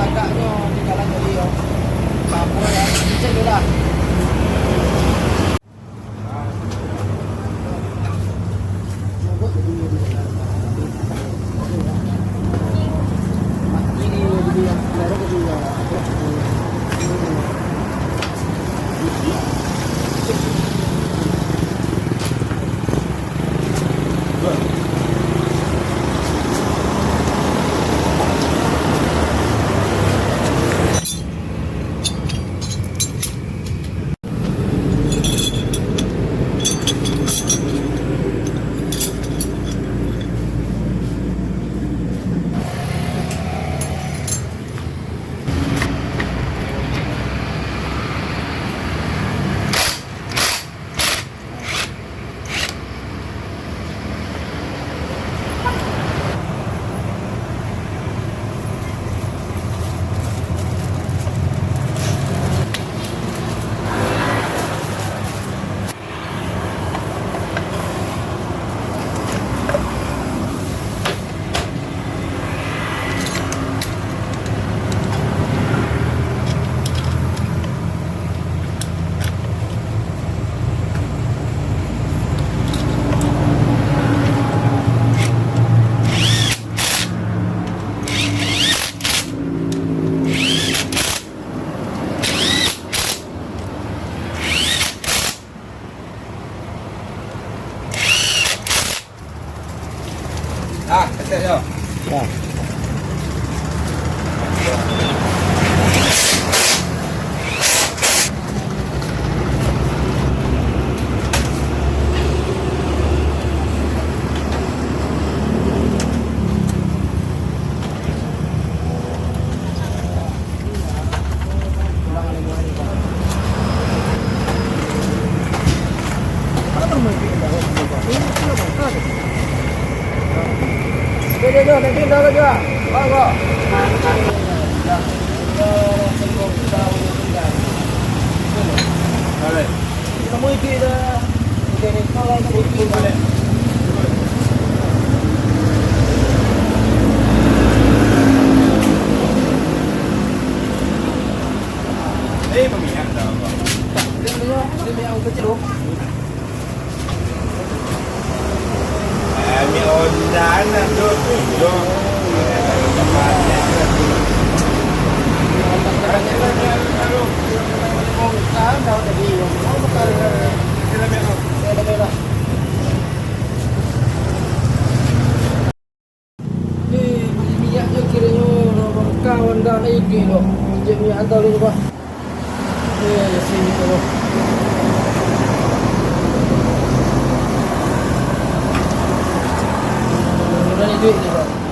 agaknya di kalang jadi yo. Campur ya, cek dulu lah. Ah, ito yun. Ya. Nanti dah juga. Bawa. Boleh. Kita mau ikut dah. Jadi kalau ikut boleh. Pemilihan dah. Dia yang kecil. Mi ondan tu tu. Minyaknya kiranya kawan dan iki loh. Minyak minyak antar dulu pak. Sini dulu. Duit ni pak.